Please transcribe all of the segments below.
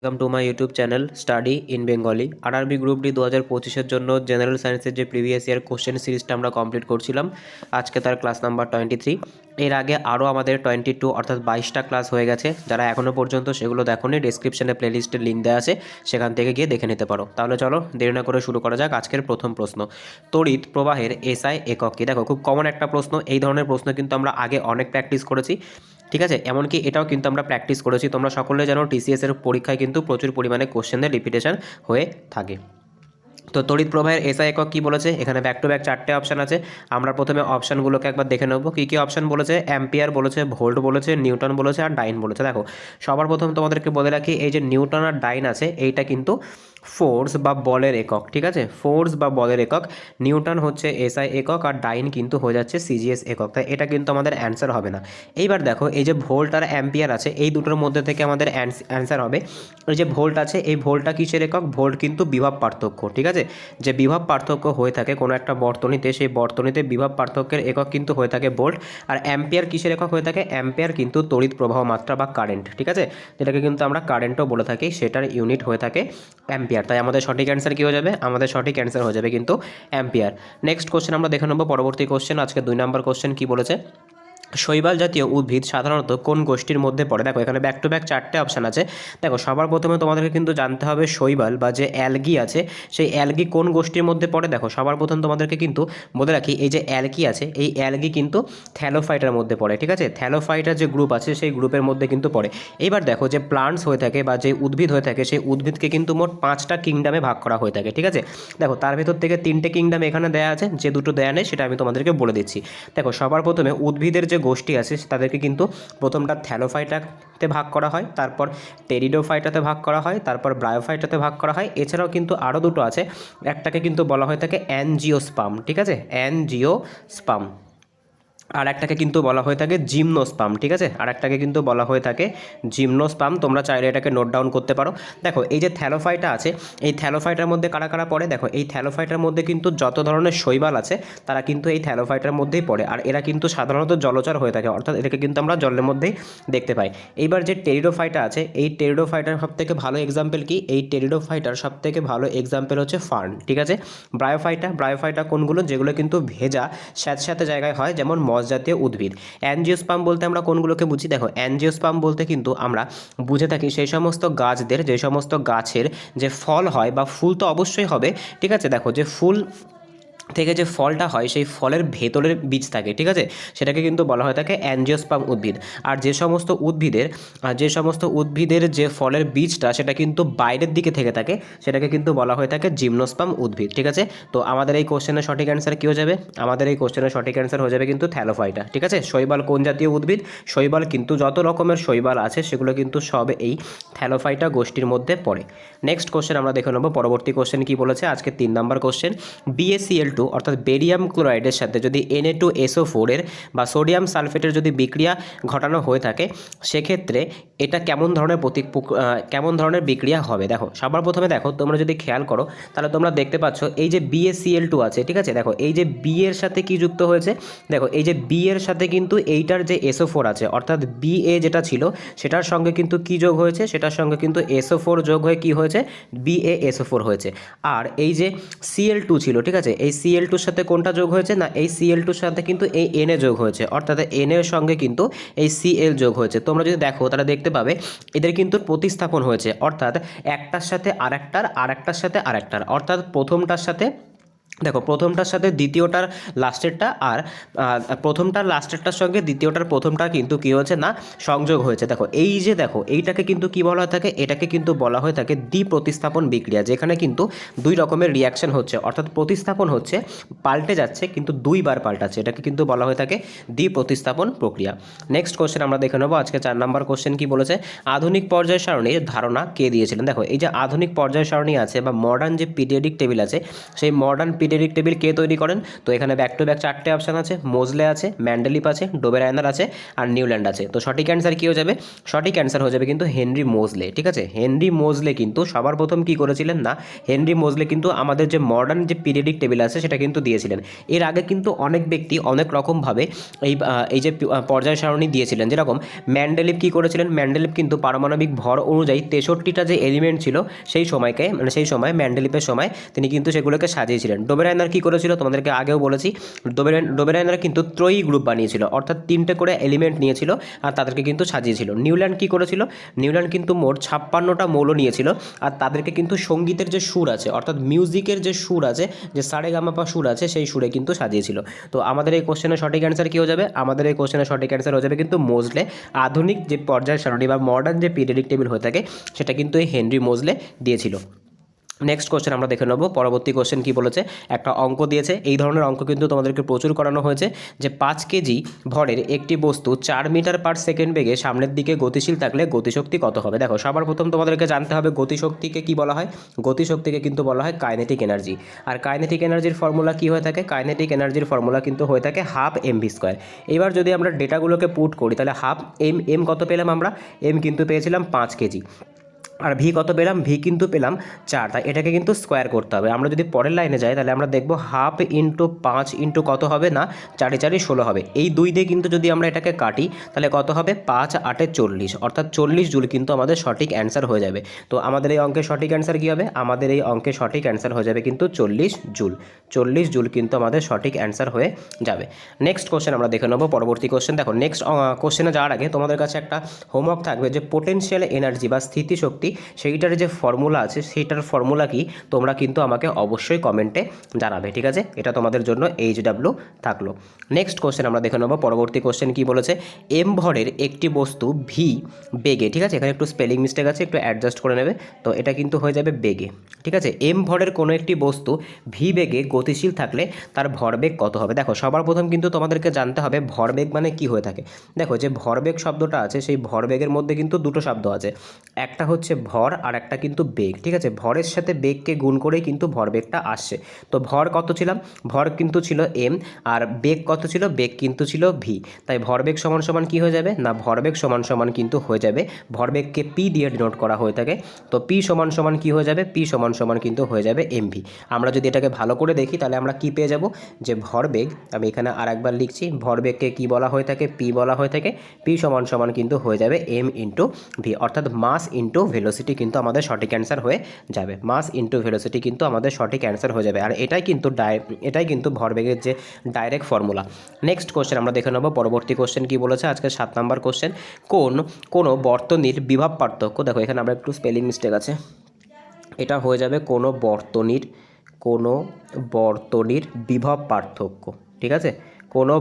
Welcome to my YouTube channel study in Bengali. RRB group D 2025-এর জন্য general সায়েন্সের যে প্রিভিয়াস ইয়ার কোশ্চেন সিরিজটা আমরা কমপ্লিট করছিলাম, আজকে তার ক্লাস নাম্বার 23। এর আগে আরও আমাদের 22 অর্থাৎ 22টা ক্লাস হয়ে গেছে। যারা এখনও পর্যন্ত সেগুলো দেখোনি, ডিসক্রিপশনে প্লেলিস্টের লিঙ্ক দেওয়া আছে, সেখান থেকে গিয়ে দেখে নিতে পারো। তাহলে চলো দেরি না করে শুরু করা যাক। আজকের প্রথম প্রশ্ন, তড়িৎ প্রবাহের এসআই একক কি? দেখো, খুব কমন একটা প্রশ্ন। এই ধরনের প্রশ্ন কিন্তু আমরা আগে অনেক প্র্যাকটিস করেছি, ঠিক আছে? এমনকি এটাও কিন্তু আমরা প্র্যাকটিস করেছি। তোমরা সকলে জানো টিসিএস এর পরীক্ষায় কিন্তু প্রচুর পরিমাণে কোশ্চেনের রিপিটেশন হয়ে থাকে। তো তড়িৎ প্রবাহের এসআই একক কী বলেছে? এখানে ব্যাক টু ব্যাক 4টে অপশান আছে। আমরা প্রথমে অপশানগুলোকে একবার দেখে নেবো। কী কী অপশান বলেছে? অ্যাম্পিয়ার বলেছে, ভোল্ট বলেছে, নিউটন বলেছে আর ডাইন বলেছে। দেখো, সবার প্রথম তোমাদেরকে বলে রাখি, এই যে নিউটন আর ডাইন আছে, এইটা কিন্তু ফোর্স বা বলের একক, ঠিক আছে? ফোর্স বা বলের একক। নিউটন হচ্ছে এসআই একক আর ডাইন কিন্তু হয়ে যাচ্ছে সিজিএস একক। তাই এটা কিন্তু আমাদের অ্যান্সার হবে না। এইবার দেখো, এই যে ভোল্ট আর অ্যাম্পিয়ার আছে, এই দুটোর মধ্যে থেকে আমাদের অ্যান্সার হবে। এই যে ভোল্ট আছে, এই ভোল্টটা কিসের একক? ভোল্ট কিন্তু বিভব পার্থক্য, ঠিক আছে? যে বিভব পার্থক্য হয়ে থাকে কোনো একটা বর্তনীতে, সেই বর্তনীতে বিভব পার্থক্যের একক কিন্তু হয়ে থাকে ভোল্ট। আর অ্যাম্পিয়ার কিসের একক হয়ে থাকে? অ্যাম্পিয়ার কিন্তু তড়িৎ প্রবাহ মাত্রা বা কারেন্ট, ঠিক আছে? যেটাকে কিন্তু আমরা কারেন্টও বলে থাকি, সেটার ইউনিট হয়ে থাকে অ্যাম্পিয়ার। তাই আমাদের সঠিক অ্যান্সার কী হয়ে যাবে? আমাদের সঠিক অ্যান্সার হয়ে যাবে কিন্তু অ্যাম্পিয়ার। নেক্সট কোশ্চেন আমরা দেখে নেব, পরবর্তী কোশ্চেন। আজকে 2 নম্বর কোশ্চেন কী বলেছে? শৈবাল জাতীয় উদ্ভিদ সাধারণত কোন গোষ্ঠীর মধ্যে পড়ে? দেখো, এখানে ব্যাক টু ব্যাক 4টে অপশান আছে। দেখো, সবার প্রথমে তোমাদেরকে কিন্তু জানতে হবে শৈবাল বা যে অ্যালগি আছে, সেই অ্যালগি কোন গোষ্ঠীর মধ্যে পড়ে। দেখো, সবার প্রথম তোমাদেরকে কিন্তু বলে রাখি, এই যে অ্যালগি আছে, এই অ্যালগি কিন্তু থ্যালোফাইটার মধ্যে পড়ে, ঠিক আছে? থ্যালোফাইটার যে গ্রুপ আছে, সেই গ্রুপের মধ্যে কিন্তু পড়ে। এবার দেখো, যে প্লান্টস হয়ে থাকে বা যে উদ্ভিদ হয়ে থাকে, সেই উদ্ভিদকে কিন্তু মোট 5টা কিংডমে ভাগ করা হয়ে থাকে, ঠিক আছে? দেখো, তার ভেতর থেকে 3টে কিংডম এখানে দেওয়া আছে, যে দুটো দেয়া নেই সেটা আমি তোমাদেরকে বলে দিচ্ছি। দেখো, সবার প্রথমে উদ্ভিদের যে গোষ্ঠী আছে তাদেরকে কিন্তু প্রথমটা থ্যালোফাইটাতে ভাগ করা হয়, তারপর টেরিডোফাইটাতে ভাগ করা হয়, তারপর ব্রায়োফাইটাতে ভাগ করা হয়। এছাড়াও কিন্তু আরও দুটো আছে, একটাকে কিন্তু বলা হয়ে থাকে অ্যানজিওস্পার্ম, ঠিক আছে? অ্যানজিওস্পার্ম। আর একটাকে কিন্তু বলা হয়ে থাকে জিমনোস্পার্ম, ঠিক আছে? আর একটাকে কিন্তু বলা হয়ে থাকে জিমনোস্পার্ম। তোমরা চাইলে এটাকে নোট ডাউন করতে পারো। দেখো, এই যে থ্যালোফাইটা আছে, এই থ্যালোফাইটার মধ্যে কারা কারা পড়ে? দেখো, এই থ্যালোফাইটার মধ্যে কিন্তু যত ধরনের শৈবাল আছে, তারা কিন্তু এই থ্যালোফাইটার মধ্যেই পড়ে। আর এরা কিন্তু সাধারণত জলচর হয়ে থাকে, অর্থাৎ এটাকে কিন্তু আমরা জলের মধ্যেই দেখতে পাই। এইবার যে টেরিডোফাইটা আছে, এই টেরিডোফাইটার সবথেকে ভালো এক্সাম্পল কি? এই টেরিডোফাইটার সবথেকে ভালো এক্সাম্পল হচ্ছে ফার্ন, ঠিক আছে? ব্রায়োফাইটা কোনগুলো? যেগুলো কিন্তু ভেজা স্যাঁতস্যাঁতে জায়গায় হয়, যেমন মস জাতীয় উদ্ভিদ। অ্যানজিওস্পার্ম বলতে আমরা কোনগুলোকে বুঝি? দেখো, অ্যানজিওস্পার্ম বলতে কিন্তু আমরা বুঝে থাকি সেই সমস্ত গাছদের, যে সমস্ত গাছের যে ফল হয় বা ফুল তো অবশ্যই হবে, ঠিক আছে? দেখো, যে ফুল থেকে যে ফলটা হয়, সেই ফলের ভেতরের বীজ থাকে, ঠিক আছে? সেটাকে কিন্তু বলা হয় থাকে অ্যানজিওস্পার্ম উদ্ভিদ। আর যে সমস্ত উদ্ভিদের যে ফলের বীজটা, সেটা কিন্তু বাইরের দিকে থেকে থাকে, সেটাকে কিন্তু বলা হয়ে থাকে জিমনোস্পার্ম উদ্ভিদ, ঠিক আছে? তো আমাদের এই কোশ্চেনের সঠিক অ্যান্সার কী হয়ে যাবে? আমাদের এই কোশ্চেনের সঠিক অ্যান্সার হয়ে যাবে কিন্তু থ্যালোফাইটা, ঠিক আছে? শৈবাল কোন জাতীয় উদ্ভিদ? শৈবাল কিন্তু যত রকমের শৈবাল আছে, সেগুলো কিন্তু সব এই থ্যালোফাইটা গোষ্ঠীর মধ্যে পড়ে। নেক্সট কোশ্চেন আমরা দেখে নেব, পরবর্তী কোশ্চেন কী বলেছে? আজকে 3 নম্বর কোশ্চেন, BaCl2 অর্থাৎ বেরিয়াম ক্লোরাইডের সাথে যদি Na2SO4 এর বা সোডিয়াম সালফেটের যদি বিক্রিয়া ঘটানো হয়ে থাকে, সেক্ষেত্রে এটা কেমন ধরনের বিক্রিয়া হবে? দেখো, সবার প্রথমে দেখো, তোমরা যদি খেয়াল করো, তাহলে তোমরা দেখতে পাচ্ছ এই যে BaCl2 আছে, ঠিক আছে? দেখো, এই যে B এর সাথে কি যুক্ত হয়েছে? দেখো, এই যে B এর সাথে কিন্তু এইটার যে SO4 আছে, অর্থাৎ Ba যেটা ছিল, সেটার সঙ্গে কিন্তু কি যোগ হয়েছে? সেটার সঙ্গে কিন্তু SO4 যোগ হয়ে কি হয়েছে? BaSO4 হয়েছে। আর এই যে Cl2 ছিল, ঠিক আছে? এই Cl2 সাথে কোনটা যোগ হয়েছে? না, এই Cl2 সাথে কিন্তু এই Na যোগ হয়েছে, অর্থাৎ Na এর সঙ্গে কিন্তু এই Cl যোগ হয়েছে। তোমরা যদি দেখো, তাহলে দেখতে পাবে এদের কিন্তু প্রতিস্থাপন হয়েছে, অর্থাৎ একটার সাথে আরেকটার সাথে আরেকটার, অর্থাৎ প্রথমটার সাথে, দেখো, প্রথমটার সাথে দ্বিতীয়টার লাস্টেরটা, আর প্রথমটার লাস্টেরটার সঙ্গে দ্বিতীয়টার প্রথমটা কিন্তু কী হয়েছে? না, সংযোগ হয়েছে। দেখো, এই যে দেখো, এইটাকে কিন্তু কি বলা হয়ে থাকে? এটাকে কিন্তু বলা হয়ে থাকে দ্বিপ্রতিস্থাপন বিক্রিয়া, যেখানে কিন্তু 2 রকমের রিয়াকশন হচ্ছে, অর্থাৎ প্রতিস্থাপন হচ্ছে, পাল্টে যাচ্ছে, কিন্তু 2 বার পাল্টাচ্ছে, এটাকে কিন্তু বলা হয়ে থাকে দ্বিপ্রতিস্থাপন প্রক্রিয়া। নেক্সট কোশ্চেন আমরা দেখে নেবো, আজকে 4 নম্বর কোশ্চেন কি বলেছে? আধুনিক পর্যায় সারণীর ধারণা কে দিয়েছিলেন? দেখো, এই যে আধুনিক পর্যায় সারণী আছে বা মডার্ন যে পিরিয়ডিক টেবিল আছে, সেই মডার্ন পিরিয়ডিক টেবিল কে তৈরি করেন? তো এখানে ব্যাক টু ব্যাক 4টে অপশান আছে, মোজলে আছে, ম্যান্ডেলিপ আছে, ডোবেরায়নার আছে আর নিউল্যান্ড আছে। তো সঠিক অ্যান্সার কী হয়ে যাবে? সঠিক অ্যান্সার হয়ে যাবে কিন্তু হেনরি মোজলে। ঠিক আছে, হেনরি মোজলে কিন্তু সবার প্রথম কী করেছিলেন না, হেনরি মোজলে কিন্তু আমাদের যে মডার্ন যে পিরিয়ডিক টেবিল আছে সেটা কিন্তু দিয়েছিলেন। এর আগে কিন্তু অনেক ব্যক্তি অনেক রকমভাবে এই যে পর্যায় সারণী দিয়েছিলেন। যেরকম ম্যান্ডেলিপ কী করেছিলেন, ম্যান্ডেলিপ কিন্তু পারমাণবিক ভর অনুযায়ী 63টা যে এলিমেন্ট ছিল সেই সময়কে, মানে সেই সময় ম্যান্ডেলিপের সময় তিনি কিন্তু সেগুলোকে সাজিয়েছিলেন। ডোবেরায়নার কী করেছিল তোমাদেরকে আগেও বলেছি, ডোবেরায়নার কিন্তু ত্রয়ী গ্রুপ বানিয়েছিল, অর্থাৎ 3টে করে এলিমেন্ট নিয়েছিল আর তাদেরকে কিন্তু সাজিয়েছিল। নিউল্যান্ড কী করেছিল, নিউল্যান্ড কিন্তু মোট 56টা মৌল নিয়েছিল আর তাদেরকে কিন্তু সঙ্গীতের যে সুর আছে, অর্থাৎ মিউজিকের যে সুর আছে, যে সারেগামাপা সুর আছে, সেই সুরে কিন্তু সাজিয়েছিল। তো আমাদের এই কোশ্চেনের সঠিক অ্যান্সার কী হয়ে যাবে? আমাদের এই কোশ্চেনের সঠিক অ্যান্সার হয়ে যাবে কিন্তু মোজলে। আধুনিক যে পর্যায় সারণী বা মডার্ন যে পিরিয়ডিক টেবিল হয়ে থাকে সেটা কিন্তু এই হেনরি মোজলে দিয়েছিল। নেক্সট কোশ্চেন আমরা দেখে নেব। পরবর্তী কোশ্চেন কী বলেছে, একটা অঙ্ক দিয়েছে। এই ধরনের অঙ্ক কিন্তু তোমাদেরকে প্রচুর করানো হয়েছে, যে 5 কেজি ভরের একটি বস্তু 4 মিটার পার সেকেন্ড বেগে সামনের দিকে গতিশীল থাকলে গতিশক্তি কত হবে? দেখো সবার প্রথম তোমাদেরকে জানতে হবে গতিশক্তিকে কী বলা হয়। গতিশক্তিকে কিন্তু বলা হয় কাইনেটিক এনার্জি। আর কাইনেটিক এনার্জির ফর্মুলা কী হয়ে থাকে? কাইনেটিক এনার্জির ফর্মুলা কিন্তু হয়ে থাকে হাফ mv²। এবার যদি আমরা ডেটাগুলোকে পুট করি তাহলে হাফ এম কত পেলাম আমরা? এম কিন্তু পেয়েছিলাম 5 কেজি। আর ভি কত পেলাম? ভি কিন্তু পেলাম 4। তাই এটাকে কিন্তু স্কোয়ার করতে হবে। আমরা যদি পরের লাইনে যাই তাহলে আমরা দেখব হাফ ইন্টু 5 ইন্টু কত হবে না, 4 4 16 হবে। এই 2 দিয়ে কিন্তু যদি আমরা এটাকে কাটি তাহলে কত হবে? 5 8 40, অর্থাৎ 40 জুল কিন্তু আমাদের সঠিক অ্যান্সার হয়ে যাবে। তো আমাদের এই অঙ্কের সঠিক অ্যান্সার কী হবে? আমাদের এই অঙ্কের সঠিক অ্যান্সার হয়ে যাবে কিন্তু 40 জুল। 40 জুল কিন্তু আমাদের সঠিক অ্যান্সার হয়ে যাবে। নেক্সট কোশ্চেন আমরা দেখে নেব। পরবর্তী কোশ্চেন দেখো, নেক্সট কোশ্চেনে যাওয়ার আগে তোমাদের কাছে একটা হোমওয়ার্ক থাকবে, যে পোটেনশিয়াল এনার্জি বা স্থিতিশক্তি সেইটার যে ফর্মুলা আছে সেইটার ফর্মুলা কি তোমরা কিন্তু আমাকে অবশ্যই কমেন্টে জানাবে। ঠিক আছে, এটা তোমাদের জন্য HW থাকলো। নেক্সট কোশ্চেন আমরা দেখে নেব। পরবর্তী কোশ্চেন কি বলেছে, এম ভরের একটি বস্তু ভি বেগে, ঠিক আছে এখানে একটু স্পেলিং মিস্টেক আছে, একটু অ্যাডজাস্ট করে নেবে। তো এটা কিন্তু হয়ে যাবে বেগে। ঠিক আছে, এম ভরের কোনো একটি বস্তু ভি বেগে গতিশীল থাকলে তার ভরবেগ কত হবে? দেখো সবার প্রথম কিন্তু তোমাদেরকে জানতে হবে ভরবেগ মানে কি হয়ে থাকে। দেখো যে ভরবেগ শব্দটা আছে সেই ভরবেগের মধ্যে কিন্তু দুটো শব্দ আছে, একটা হচ্ছে ভর আর একটা কিন্তু বেগ। ঠিক আছে, ভরের সাথে বেগকে গুণ করেই কিন্তু ভরবেগটা আসছে। তো ভর কত ছিলাম? ভর কিন্তু ছিল এম, আর বেগ কত ছিল? বেগ কিন্তু ছিল ভি। তাই ভরবেগ সমান সমান কী হয়ে যাবে না, ভরবেগ সমান সমান কিন্তু হয়ে যাবে, ভরবেগকে পি দিয়ে ডিনোট করা হয়ে থাকে। তো পি সমান সমান কী হয়ে যাবে? পি সমান সমান কিন্তু হয়ে যাবে এমভি। আমরা যদি এটাকে ভালো করে দেখি তাহলে আমরা কি পেয়ে যাব, যে ভরবেগ, আমি এখানে আর একবার লিখছি, ভরবেগকে কি বলা হয়ে থাকে? পি বলা হয়ে থাকে। পি সমান সমান কিন্তু হয়ে যাবে এম ইন্টু ভি, অর্থাৎ মাস ইন্টু ভেলোসিটি কিন্তু আমাদের সঠিক অ্যান্সার হয়ে যাবে। মাস ইন্টু ভেলোসিটি কিন্তু আমাদের সঠিক অ্যান্সার হয়ে যাবে। আর এটাই কিন্তু ভরবেগের যে ডাইরেক্ট ফর্মুলা। নেক্সট কোশ্চেন আমরা দেখে নেব। পরবর্তী কোশ্চেন কি বলেছে, আজকে 7 নম্বর কোশ্চেন, কোনো বর্তনীর বিভব পার্থক্য, দেখো এখানে আমরা একটু স্পেলিং মিস্টেক আছে, এটা হয়ে যাবে কোনো বর্তনীর বিভব পার্থক্য। ঠিক আছে, কোনো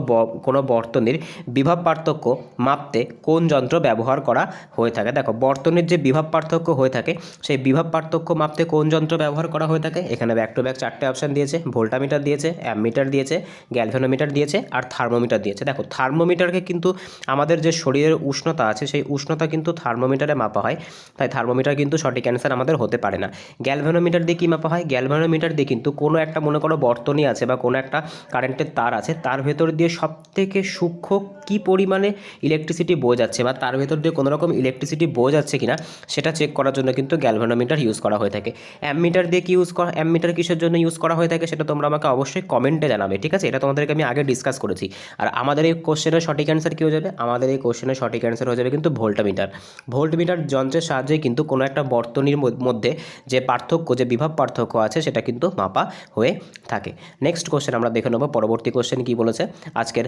বর্তনীর বিভব পার্থক্য মাপতে কোন যন্ত্র ব্যবহার করা হয়ে থাকে? দেখো বর্তনীর যে বিভব পার্থক্য হয়ে থাকে সেই বিভব পার্থক্য মাপতে কোন যন্ত্র ব্যবহার করা হয়ে থাকে? এখানে ব্যাক টু ব্যাক 4টে অপশান দিয়েছে, ভোল্টামিটার দিয়েছে, অ্যামমিটার দিয়েছে, গ্যালভানোমিটার দিয়েছে আর থার্মোমিটার দিয়েছে। দেখো থার্মোমিটারকে কিন্তু আমাদের যে শরীরের উষ্ণতা আছে সেই উষ্ণতা কিন্তু থার্মোমিটারে মাপা হয়, তাই থার্মোমিটার কিন্তু সঠিক অ্যান্সার আমাদের হতে পারে না। গ্যালভানোমিটার দিয়ে কী মাপা হয়? গ্যালভানোমিটার দিয়ে কিন্তু কোনো একটা মনে করো বর্তনী আছে বা কোনো একটা কারেন্টের তার আছে, তার ভেতর দিয়ে সবথেকে সূক্ষ্ম কী পরিমাণে ইলেকট্রিসিটি বয়ে যাচ্ছে বা তার ভেতর দিয়ে কোনো রকম ইলেকট্রিসিটি বয়ে যাচ্ছে কিনা সেটা চেক করার জন্য কিন্তু গ্যালভানোমিটার ইউজ করা হয়ে থাকে। অ্যামমিটার দিয়ে কি ইউজ করা, অ্যামমিটার কিসের জন্য ইউজ করা হয়ে থাকে সেটা তোমরা আমাকে অবশ্যই কমেন্টে জানাবে। ঠিক আছে, এটা তোমাদেরকে আমি আগে ডিসকাস করেছি। আর আমাদের এই কোশ্চেনের সঠিক অ্যান্সার কী হয়ে যাবে? আমাদের এই কোশ্চেনের সঠিক অ্যান্সার হয়ে যাবে কিন্তু ভোল্টমিটার। ভোল্টমিটার যন্ত্রের সাহায্যে কিন্তু কোনো একটা বর্তনীর মধ্যে যে পার্থক্য, যে বিভব পার্থক্য আছে সেটা কিন্তু মাপা হয়ে থাকে। নেক্সট কোশ্চেন আমরা দেখে নেব। পরবর্তী কোশ্চেন কী বলেছে, আজকের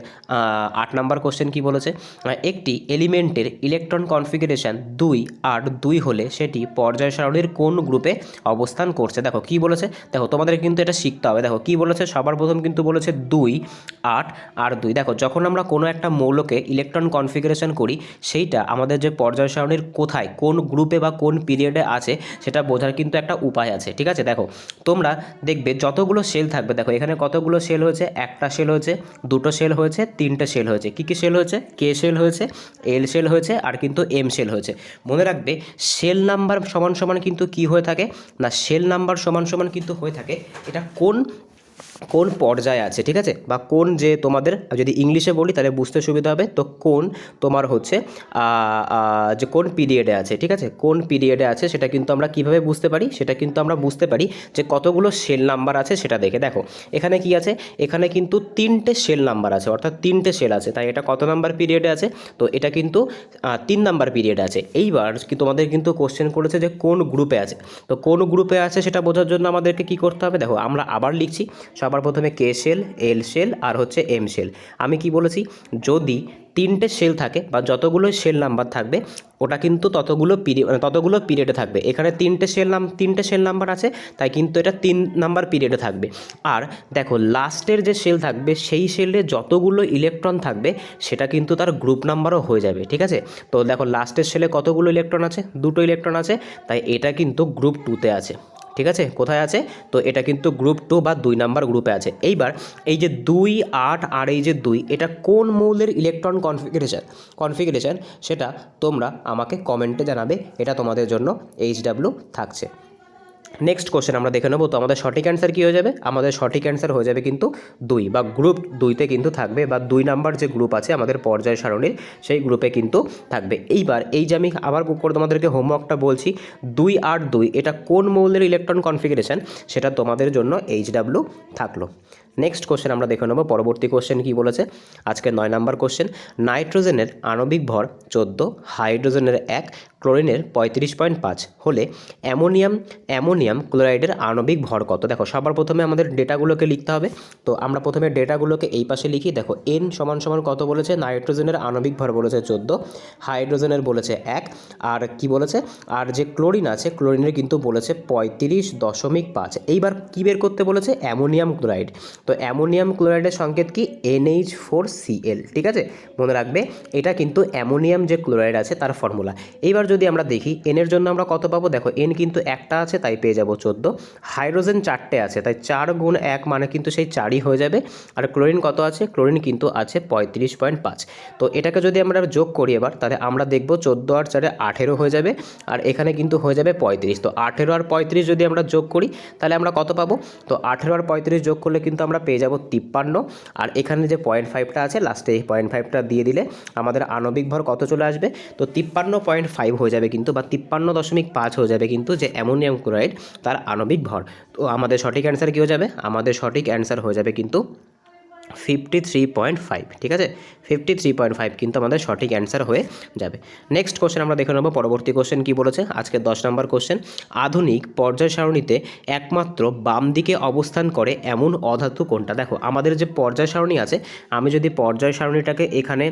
8 নম্বর কোশ্চেন কি বলেছে, একটি এলিমেন্টের ইলেকট্রন কনফিগারেশন 2 8 2 হলে সেটি পর্যায় সারণীর কোন গ্রুপে অবস্থান করছে? দেখো কি বলেছে, দেখো তোমাদের কিন্তু এটা শিখতে হবে। দেখো কি বলেছে, সবার প্রথম কিন্তু বলেছে 2 8 আর 2। দেখো যখন আমরা কোনো একটা মৌলকে ইলেকট্রন কনফিগারেশন করি সেইটা আমাদের যে পর্যায় সারণীর কোথায়, কোন গ্রুপে বা কোন পিরিয়ডে আছে সেটা বোঝার কিন্তু একটা উপায় আছে। ঠিক আছে, দেখো তোমরা দেখবে যতগুলো সেল থাকবে, দেখো এখানে কতগুলো সেল হয়েছে, একটা সেল হয়েছে, দুটো সেল হয়েছে, 3টে সেল হয়েছে। কী কী সেল হয়েছে? কে সেল হয়েছে, এল সেল হয়েছে আর কিন্তু এম সেল হয়েছে। মনে রাখবে সেল নাম্বার সমান সমান কিন্তু কি হয়ে থাকে না, সেল নাম্বার সমান সমান কিন্তু হয়ে থাকে, এটা কোন কোন পর্যায়ে আছে, ঠিক আছে, বা কোন যে তোমাদের যদি ইংলিশে বলি তাহলে বুঝতে সুবিধা হবে, তো কোন তোমার হচ্ছে যে কোন পিরিয়ডে আছে, ঠিক আছে, কোন পিরিয়ডে আছে সেটা কিন্তু আমরা কিভাবে বুঝতে পারি, সেটা কিন্তু আমরা বুঝতে পারি যে কতগুলো সেল নাম্বার আছে সেটা দেখে। দেখো এখানে কি আছে, এখানে কিন্তু 3টে সেল নাম্বার আছে, অর্থাৎ 3টে সেল আছে, তাই এটা কত নাম্বার পিরিয়ডে আছে, তো এটা কিন্তু 3 নাম্বার পিরিয়ডে আছে। এইবার কি তোমাদের কিন্তু কোশ্চেন করেছে যে কোন গ্রুপে আছে, তো কোন গ্রুপে আছে সেটা বোঝার জন্য আমাদেরকে কি করতে হবে, দেখো আমরা আবার লিখছি। সবার প্রথমে কে সেল, এল সেল আর হচ্ছে এম সেল। আমি কি বলেছি, যদি 3টে সেল থাকে বা যতগুলো সেল নাম্বার থাকবে ওটা কিন্তু ততগুলো পিরিয়ডে থাকবে। এখানে 3টে সেল নাম্বার আছে, তাই কিন্তু এটা 3 নাম্বার পিরিয়ডে থাকবে। আর দেখো লাস্টের যে সেল থাকবে সেই সেলে যতগুলো ইলেকট্রন থাকবে সেটা কিন্তু তার গ্রুপ নাম্বারও হয়ে যাবে, ঠিক আছে। তো দেখো লাস্টের সেলে কতগুলো ইলেকট্রন আছে, 2টো ইলেকট্রন আছে, তাই এটা কিন্তু গ্রুপ 2তে আছে, ঠিক আছে। কোথায় আছে, তো এটা কিন্তু গ্রুপ 2 বা 2 নাম্বার গ্রুপে আছে। এইবার এই যে 2, 8 আর এই যে 2, এটা কোন মৌলের ইলেকট্রন কনফিগারেশন সেটা তোমরা আমাকে কমেন্টে জানাবে, এটা তোমাদের জন্য HW থাকছে। নেক্সট কোশ্চেন আমরা দেখে নেব, তো আমাদের সঠিক অ্যান্সার কী হয়ে যাবে, আমাদের সঠিক অ্যান্সার হয়ে যাবে কিন্তু 2 বা গ্রুপ 2তে কিন্তু থাকবে, বা 2 নাম্বার যে গ্রুপ আছে আমাদের পর্যায় সারণীর সেই গ্রুপে কিন্তু থাকবে। এইবার এই যে আমি আবার করে তোমাদেরকে হোমওয়ার্কটা বলছি, 2 আর 2 এটা কোন মৌলের ইলেকট্রন কনফিগারেশন সেটা তোমাদের জন্য HW থাকলো। নেক্সট কোশ্চেন আমরা দেখে নেব, পরবর্তী কোশ্চেন কী বলেছে, আজকে 9 নাম্বার কোশ্চেন। নাইট্রোজেনের আণবিক ভর 14, হাইড্রোজেনের 1, ক্লোরিনের 35.5 হলে অ্যামোনিয়াম ক্লোরাইডের আণবিক ভর কত। দেখো সবার প্রথমে আমাদের ডেটাগুলোকে লিখতে হবে, তো আমরা প্রথমে ডেটাগুলোকে এই পাশে লিখি। দেখো n সমান সমান কত বলেছে, নাইট্রোজেনের আণবিক ভর বলেছে 14, হাইড্রোজেনের বলেছে 1, আর কি বলেছে, আর যে ক্লোরিন আছে ক্লোরিনের কিন্তু বলেছে 35.5। এইবার কি বের করতে বলেছে, অ্যামোনিয়াম ক্লোরাইড। তো অ্যামোনিয়াম ক্লোরাইডের সংকেত কি, NH4Cl, ঠিক আছে, মনে রাখবে এটা কিন্তু অ্যামোনিয়াম যে ক্লোরাইড আছে তার ফর্মুলা। এইবার যদি আমরা দেখি এনের জন্য আমরা কত পাবো, দেখো এন কিন্তু একটা আছে তাই পেয়ে যাব 14, হাইড্রোজেন 4টে আছে তাই 4 গুণ 1 মানে কিন্তু সেই 4ই হয়ে যাবে, আর ক্লোরিন কত আছে, ক্লোরিন কিন্তু আছে 35.5। তো এটাকে যদি আমরা যোগ করি এবার, তাহলে আমরা দেখব 14 আর 4 18 হয়ে যাবে, আর এখানে কিন্তু হয়ে যাবে 35। তো 18 আর 35 যদি আমরা যোগ করি তাহলে আমরা কত পাবো, তো 18 আর 35 যোগ করলে কিন্তু আমরা পেয়ে যাব 53, আর এখানে যে 0.5টা আছে লাস্টে এই 0.5টা দিয়ে দিলে আমাদের আণবিক ভর কত চলে আসবে, তো 53.5 হয়ে যাবে কিন্তু, বা 53.5 হয়ে যাবে কিন্তু যে অ্যামোনিয়াম ক্লোরাইড তার আণবিক ভর। তো আমাদের সঠিক অ্যান্সার কী হয়ে যাবে, আমাদের সঠিক অ্যান্সার হয়ে যাবে কিন্তু 53.5, ঠিক আছে, 53.5 কিন্তু আমাদের সঠিক অ্যান্সার হয়ে যাবে। নেক্সট কোশ্চেন আমরা দেখে নেব, পরবর্তী কোশ্চেন কী বলেছে, আজকে 10 নম্বর কোশ্চেন। আধুনিক পর্যায় সারণীতে একমাত্র বাম দিকে অবস্থান করে এমন অধাতু কোনটা। দেখো আমাদের যে পর্যায় সারণী আছে, আমি যদি পর্যায় সারণীটাকে এখানে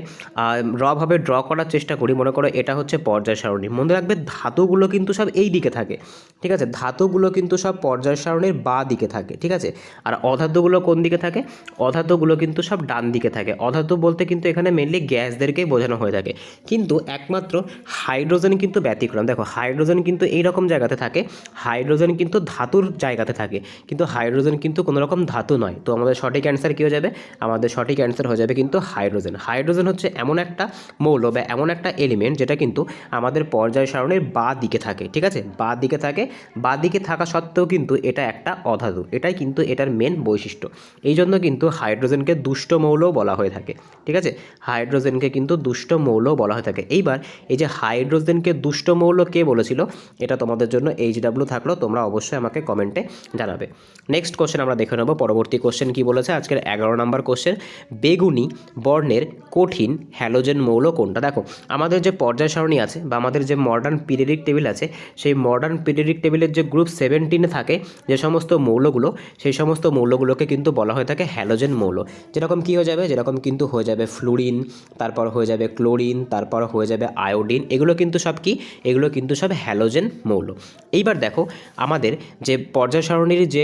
রভাবে ড্র করার চেষ্টা করি, মনে করো এটা হচ্ছে পর্যায় সারণী, মনে রাখবে ধাতুগুলো কিন্তু সব এই দিকে থাকে, ঠিক আছে, ধাতুগুলো কিন্তু সব পর্যায় সারণীর বাঁ দিকে থাকে, ঠিক আছে, আর অধাতুগুলো কোন দিকে থাকে, অধাতুগুলো কিন্তু সব ডান দিকে থাকে। অধাতু বলতে কিন্তু এখানে মেনলি গ্যাসদেরকেই বোঝানো হয়ে থাকে, কিন্তু একমাত্র হাইড্রোজেন কিন্তু ব্যতিক্রম। দেখো হাইড্রোজেন কিন্তু এই রকম জায়গাতে থাকে, হাইড্রোজেন কিন্তু ধাতুর জায়গাতে থাকে, কিন্তু হাইড্রোজেন কিন্তু কোনো রকম ধাতু নয়। তো আমাদের সঠিক অ্যান্সার কী হয়ে যাবে, আমাদের সঠিক অ্যান্সার হয়ে যাবে কিন্তু হাইড্রোজেন। হাইড্রোজেন হচ্ছে এমন একটা মৌল বা এমন একটা এলিমেন্ট যেটা কিন্তু আমাদের পর্যায় সারণীর বাঁ দিকে থাকে, ঠিক আছে, বাঁ দিকে থাকে, বাঁ দিকে থাকা সত্ত্বেও কিন্তু এটা একটা অধাতু, এটাই কিন্তু এটার মেন বৈশিষ্ট্য। এই জন্য কিন্তু হাইড্রোজেনকে দুষ্ট মৌলও বলা হয়ে থাকে, ঠিক আছে, হাইড্রোজেনকে কিন্তু দুষ্ট মৌলও বলা হয়ে থাকে। এইবার এই যে হাইড্রোজেনকে দুষ্ট মৌল কে বলেছিল, এটা তোমাদের জন্য HW থাকলো, তোমরা অবশ্যই আমাকে কমেন্টে জানাবে। নেক্সট কোশ্চেন আমরা দেখে নেব, পরবর্তী কোশ্চেন কি বলেছে, আজকের 11 নম্বর কোশ্চেন। বেগুনি বর্ণের কঠিন হ্যালোজেন মৌল কোনটা। দেখো আমাদের যে পর্যায় সারণী আছে বা আমাদের যে মডার্ন পিরিয়ডিক টেবিল আছে, সেই মডার্ন পিরিয়ডিক টেবিলের যে গ্রুপ 17 থাকে যে সমস্ত মৌলগুলো, সেই সমস্ত মৌলগুলোকে কিন্তু বলা হয়ে থাকে হ্যালোজেন মৌল। যেরকম কী হয়ে যাবে, যেরকম কিন্তু হয়ে যাবে ফ্লুরিন, তারপর হয়ে যাবে ক্লোরিন, তারপর হয়ে যাবে আয়োডিন, এগুলো কিন্তু সব কি, এগুলো কিন্তু সব হ্যালোজেন মৌল। এইবার দেখো আমাদের যে পর্যায় সারণীর যে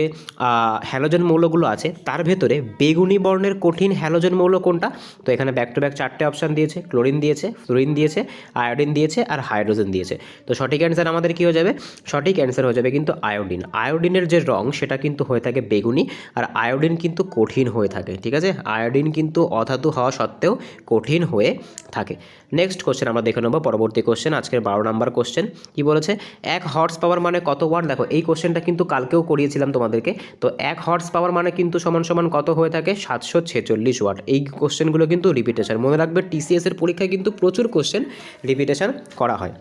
হ্যালোজেন মৌলগুলো আছে তার ভেতরে বেগুনি বর্ণের কঠিন হ্যালোজেন মৌল কোনটা। তো এখানে ব্যাক টু ব্যাক 4টে অপশান দিয়েছে, ক্লোরিন দিয়েছে, ফ্লুরিন দিয়েছে, আয়োডিন দিয়েছে আর হাইড্রোজেন দিয়েছে। তো সঠিক অ্যান্সার আমাদের কী হয়ে যাবে, সঠিক অ্যান্সার হয়ে যাবে কিন্তু আয়োডিন। আয়োডিনের যে রং সেটা কিন্তু হয়ে থাকে বেগুনি, আর আয়োডিন কিন্তু কঠিন হয়ে থাকে, ঠিক ঠিক আছে, আয়োডিন কিন্তু অধাতু হওয়া সত্ত্বেও কঠিন হয়ে থাকে। নেক্সট কোশ্চেন আমরা দেখে নেব, পরবর্তী কোশ্চেন আজকের 12 নম্বর কোশ্চেন কি বলেছে, 1 হর্স পাওয়ার মানে কত ওয়াট। দেখো এই কোশ্চেনটা কিন্তু কালকেও করিয়েছিলাম তোমাদেরকে। তো 1 হর্স পাওয়ার মানে কিন্তু সমান সমান কত হয়ে থাকে, 746 ওয়াট। এই কোশ্চেনগুলো কিন্তু রিপিটেশন, মনে রাখবে টিসিএস এর পরীক্ষায় কিন্তু প্রচুর কোশ্চেন রিপিটেশন করা হয়।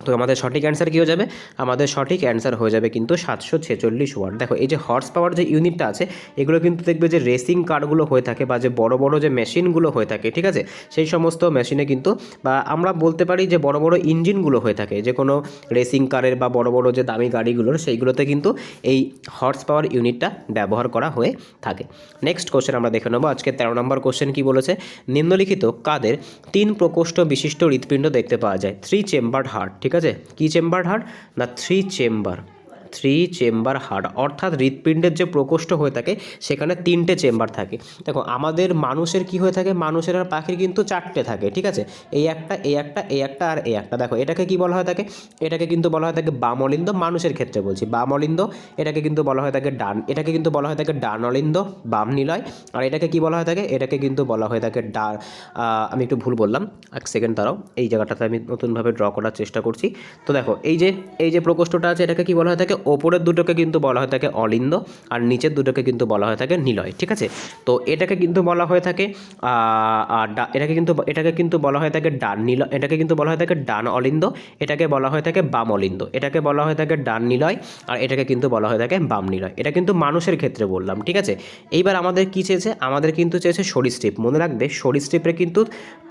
তো আমাদের সঠিক অ্যান্সার কী হয়ে যাবে, আমাদের সঠিক অ্যান্সার হয়ে যাবে কিন্তু 746 ওয়াট। দেখো এই যে হর্স পাওয়ার যে ইউনিটটা আছে, এগুলো কিন্তু দেখবে যে রেসিং কারগুলো হয়ে থাকে বা যে বড় বড় যে মেশিনগুলো হয়ে থাকে, ঠিক আছে, সেই সমস্ত মেশিনে কিন্তু, বা আমরা বলতে পারি যে বড় বড় ইঞ্জিনগুলো হয়ে থাকে যে কোনো রেসিং কারের বা বড় বড় যে দামি গাড়িগুলোর, সেইগুলোতে কিন্তু এই হর্স পাওয়ার ইউনিটটা ব্যবহার করা হয়ে থাকে। নেক্সট কোশ্চেন আমরা দেখে নেবো, আজকে 13 নম্বর কোশ্চেন কী বলেছে, নিম্নলিখিত কাদের 3 প্রকোষ্ঠ বিশিষ্ট হৃৎপিণ্ড দেখতে পাওয়া যায়। 3 চেম্বার্ড হার্ট, ঠিক আছে, কি চেম্বার্ড হার্ট না 3 চেম্বার হার্ট, অর্থাৎ হৃৎপিণ্ডের যে প্রকোষ্ঠ হয়ে থাকে সেখানে 3টে চেম্বার থাকে। দেখো আমাদের মানুষের কি হয়ে থাকে, মানুষের আর পাখির কিন্তু 4টে থাকে, ঠিক আছে, এই একটা আর এই একটা। দেখো এটাকে কি বলা হয় থাকে, এটাকে কিন্তু বলা হয় থাকে বাম অলিন্দ, মানুষের ক্ষেত্রে বলছি বাম অলিন্দ। এটাকে কিন্তু বলা হয় থাকে ডান অলিন্দ, বাম নিলয়। আর এটাকে কি বলা হয় থাকে, এটাকে কিন্তু বলা হয় থাকে আমি একটু ভুল বললাম, এক সেকেন্ড দাঁড়াও, এই জায়গাটাতে আমি নতুনভাবে ড্র করার চেষ্টা করছি। তো দেখো এই যে প্রকোষ্ঠটা আছে, এটাকে কি বলা হয় থাকে, ওপরের দুটোকে কিন্তু বলা হয় থাকে অলিন্দ, আর নিচের দুটোকে কিন্তু বলা হয় থাকে নিলয়, ঠিক আছে। তো এটাকে কিন্তু বলা হয়ে থাকে এটাকে কিন্তু বলা হয় থাকে ডান নিলয়, এটাকে কিন্তু বলা হয় থাকে ডান অলিন্দ, এটাকে বলা হয় থাকে বাম অলিন্দ, এটাকে বলা হয় থাকে ডান নিলয়, আর এটাকে কিন্তু বলা হয় থাকে বাম নিলয়। এটা কিন্তু মানুষের ক্ষেত্রে বললাম, ঠিক আছে। এইবার আমাদের কি চেয়েছে, আমাদের কিন্তু চেয়েছে সরীসৃপ। মনে রাখবে সরীসৃপের কিন্তু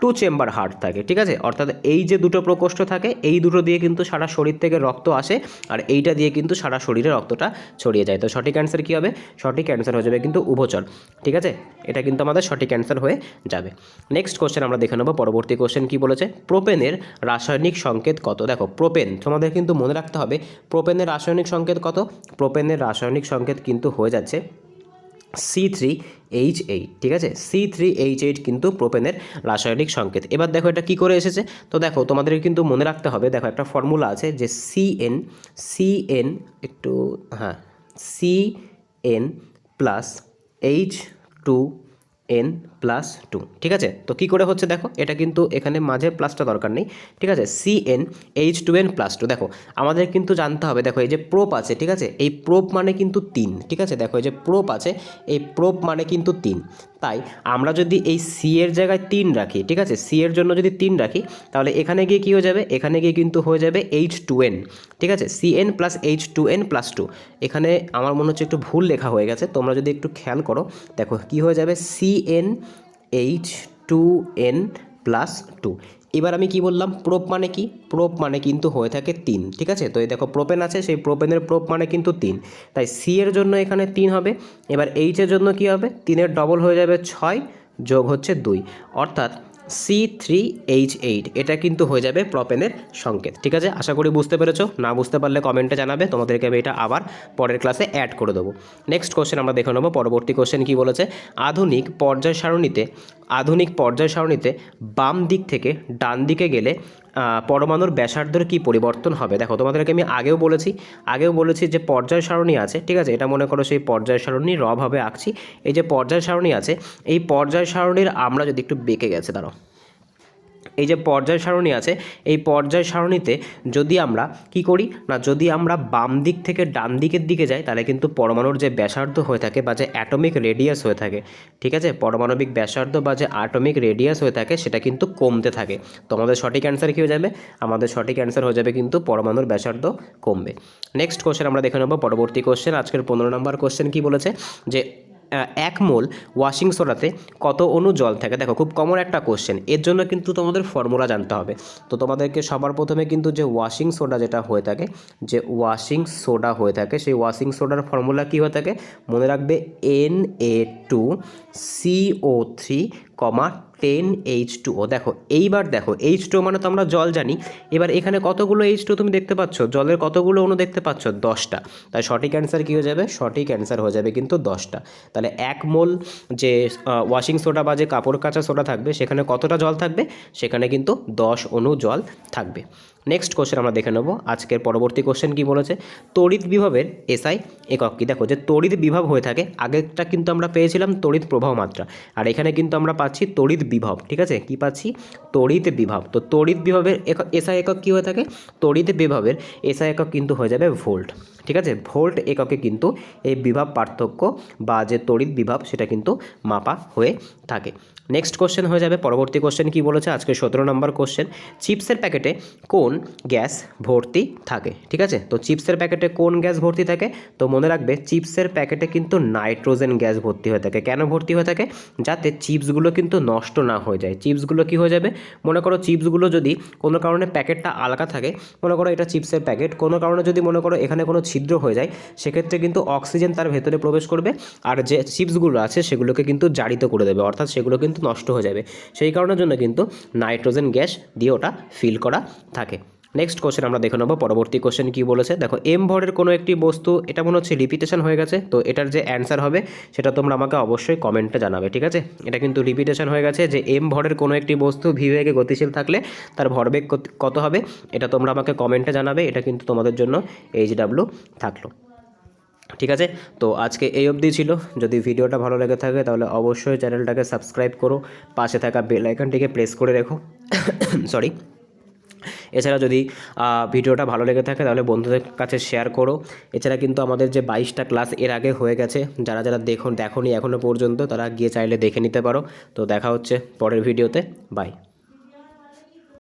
2 চেম্বার হার্ট থাকে, ঠিক আছে, অর্থাৎ এই যে দুটো প্রকোষ্ঠ থাকে, এই দুটো দিয়ে কিন্তু সারা শরীর থেকে রক্ত আসে, আর এইটা দিয়ে কিন্তু সারা শরীরে রক্তটা ছড়িয়ে যায়। তো সঠিক অ্যান্সার কী হবে, সঠিক অ্যান্সার হয়ে যাবে কিন্তু উভচর, ঠিক আছে, এটা কিন্তু আমাদের সঠিক অ্যান্সার হয়ে যাবে। নেক্সট কোশ্চেন আমরা দেখে নেব, পরবর্তী কোশ্চেন কি বলেছে, প্রোপেনের রাসায়নিক সংকেত কত। দেখো প্রোপেন তোমাদের কিন্তু মনে রাখতে হবে, প্রোপেনের রাসায়নিক সংকেত কত, প্রোপেনের রাসায়নিক সংকেত কিন্তু হয়ে যাচ্ছে C3H8, ঠিক আছে, C3H8 কিন্তু প্রোপেনের রাসায়নিক সংকেত। এবার দেখো এটা কি করে এসেছে, তো দেখো তোমাদের কিন্তু মনে রাখতে হবে, দেখো একটা ফর্মুলা আছে যে CN একটু CN প্লাস H2N+2, ঠিক আছে। তো কী করে হচ্ছে দেখো, এটা কিন্তু এখানে মাঝে প্লাসটা দরকার নেই, ঠিক আছে, CnH2n+2। দেখো আমাদের কিন্তু জানতে হবে, দেখো এই যে প্রোপ আছে, ঠিক আছে, এই প্রোপ মানে কিন্তু 3, ঠিক আছে, দেখো এই যে প্রোপ আছে, এই প্রোপ মানে কিন্তু 3, তাই আমরা যদি এই সি এর জায়গায় 3 রাখি, ঠিক আছে, সি এর জন্য যদি 3 রাখি, তাহলে এখানে গিয়ে কী হয়ে যাবে, এখানে গিয়ে কিন্তু হয়ে যাবে H2n, ঠিক আছে, CN প্লাস H2n+2। এখানে আমার মনে হচ্ছে একটু ভুল লেখা হয়ে গেছে, তোমরা যদি একটু খেয়াল করো, দেখো কি হয়ে যাবে CnH2n+2। এবার আমি কি বললাম, প্রোপ মানে কি, প্রোপ মানে কিন্তু হয়ে থাকে 3, ঠিক আছে। তো এই দেখো প্রোপেন আছে, সেই প্রোপেনের প্রোপ মানে কিন্তু 3, তাই সি এর জন্য এখানে 3 হবে। এবার এইচের জন্য কি হবে, 3-এর ডবল হয়ে যাবে 6 যোগ হচ্ছে 2, অর্থাৎ C3H8, এটা কিন্তু হয়ে যাবে প্রোপেনের সংকেত, ঠিক আছে। আশা করি বুঝতে পেরেছো, না বুঝতে পারলে কমেন্টে জানাবে, তোমাদেরকে আমি এটা আবার পরের ক্লাসে অ্যাড করে দেবো। নেক্সট কোশ্চেন আমরা দেখে নেবো, পরবর্তী কোশ্চেন কি বলেছে, আধুনিক পর্যায় সারণীতে বাম দিক থেকে ডান দিকে গেলে পরমাণুর ব্যাসার্ধের কি পরিবর্তন হবে। দেখো তোমাদেরকে আমি আগেও বলেছি যে পর্যায় সারণী আছে, ঠিক আছে, এটা মনে করো সেই পর্যায় সারণী রভাবে আঁকছি। এই যে পর্যায় সারণী আছে, এই পর্যায় সারণীর আমরা যদি একটু বেঁকে গেছে, দাঁড়াও, এই যে পর্যায় সারণী আছে, এই পর্যায় সারণীতে যদি আমরা কি করি না, যদি আমরা বাম দিক থেকে ডান দিকের দিকে যাই, তাহলে কিন্তু পরমাণুর যে ব্যাসার্ধ হয়ে থাকে বা যে অ্যাটমিক রেডিয়াস হয়ে থাকে, ঠিক আছে, পারমাণবিক ব্যাসার্ধ বা যে অ্যাটমিক রেডিয়াস হয়ে থাকে, সেটা কিন্তু কমতে থাকে। তো আমাদের সঠিক অ্যান্সার কী হয়ে যাবে, আমাদের সঠিক অ্যান্সার হয়ে যাবে কিন্তু পরমাণুর ব্যাসার্ধ কমবে। নেক্সট কোশ্চেন আমরা দেখে নেব, পরবর্তী কোশ্চেন আজকের 15 নম্বর কোশ্চেন কি বলেছে, যে 1 মোল ওয়াশিং সোডাতে কত অণু জল থাকে। দেখো খুব কমন একটা কোশ্চেন, এর জন্য কিন্তু তোমাদের ফর্মুলা জানতে হবে। তো তোমাদেরকে সবার প্রথমে কিন্তু যে ওয়াশিং সোডা যেটা হয়ে থাকে, সেই ওয়াশিং সোডার ফর্মুলা কী হয়ে থাকে, মনে রাখবে Na2CO3, 10H2O। দেখো এইবার দেখো H2O মানে তো আমরা জল জানি, এবার এখানে কতগুলো H2O তুমি দেখতে পাচ্ছ, জলের কতগুলো অণু দেখতে পাচ্ছ, 10টা। তাই সঠিক অ্যান্সার কী হয়ে যাবে, সঠিক অ্যান্সার হয়ে যাবে কিন্তু 10টা। তাহলে 1 মোল যে ওয়াশিং সোডা বা যে কাপড় কাচা সোডা থাকবে, সেখানে কতটা জল থাকবে, সেখানে কিন্তু 10 অণু জল থাকবে। নেক্সট কোশ্চেন আমরা দেখে নেব আজকের পরবর্তী কোশ্চেন কি বলেছে, তড়িৎ বিভবের এসআই একক কি। দেখো যে তড়িৎ বিভব হয়ে থাকে, আগেরটা কিন্তু আমরা পেয়েছিলাম তড়িৎ প্রবাহ মাত্রা, আর এখানে কিন্তু আমরা পাচ্ছি তড়িৎ বিভব। ঠিক আছে, কি পাচ্ছি, তড়িৎ বিভব। তো তড়িৎ বিভবের এসআই একক কী হয়ে থাকে, তড়িৎ বিভবের এসআই একক কিন্তু হয়ে যাবে ভোল্ট। ঠিক আছে, ভোল্ট এককে কিন্তু এই বিভব পার্থক্য বা যে তড়িৎ বিভব সেটা কিন্তু মাপা হয়ে থাকে। নেক্সট কোশ্চেন হয়ে যাবে পরবর্তী কোশ্চেন কি বলেছে আজকে 17 নম্বর কোশ্চেন, চিপসের প্যাকেটে কোন গ্যাস ভর্তি থাকে। ঠিক আছে, তো চিপসের প্যাকেটে কোন গ্যাস ভর্তি থাকে, তো মনে রাখবে চিপসের প্যাকেটে কিন্তু নাইট্রোজেন গ্যাস ভর্তি হয়ে থাকে। কেন ভর্তি হয়ে থাকে, যাতে চিপসগুলো কিন্তু নষ্ট না হয়ে যায়। চিপসগুলো কি হয়ে যাবে, মনে করো চিপসগুলো যদি কোনো কারণে প্যাকেটটা আলগা থাকে, মনে করো এটা চিপসের প্যাকেট, কোনো কারণে যদি মনে করো এখানে কোনো ছিদ্র হয়ে যায়, সেক্ষেত্রে কিন্তু অক্সিজেন তার ভেতরে প্রবেশ করবে আর যে চিপসগুলো আছে সেগুলোকে কিন্তু জারিত করে দেবে, অর্থাৎ সেগুলো কিন্তু নষ্ট হয়ে যাবে। সেই কারণের জন্য কিন্তু নাইট্রোজেন গ্যাস দিয়ে ওটা ফিল করা থাকে। নেক্সট কোশ্চেন আমরা দেখে নেবো পরবর্তী কোশ্চেন কি বলেছে। দেখো এম ভরের কোনো একটি বস্তু, এটা মনে হচ্ছে রিপিটেশন হয়ে গেছে, তো এটার যে অ্যান্সার হবে সেটা তোমরা আমাকে অবশ্যই কমেন্টে জানাবে। ঠিক আছে, এটা কিন্তু রিপিটেশন হয়ে গেছে যে এম ভরের কোনো একটি বস্তু ভি বেগে গতিশীল থাকলে তার ভরবেগ কত হবে, এটা তোমরা আমাকে কমেন্টে জানাবে। এটা কিন্তু তোমাদের জন্য HW থাকলো। ঠিক আছে, তো আজকে এই অবধি ছিল। যদি ভিডিওটা ভালো লেগে থাকে তাহলে অবশ্যই চ্যানেলটাকে সাবস্ক্রাইব করো, পাশে থাকা বেল আইকনটিকে প্রেস করে রেখো। সরি। এছাড়া যদি ভিডিওটা ভালো লেগে থাকে তাহলে বন্ধুদের কাছে শেয়ার করো। এছাড়া কিন্তু আমাদের যে 22টা ক্লাস এর আগে হয়ে গেছে, যারা যারা দেখোনি এখনও পর্যন্ত তারা গিয়ে চাইলে দেখে নিতে পারো। তো দেখা হচ্ছে পরের ভিডিওতে, বাই।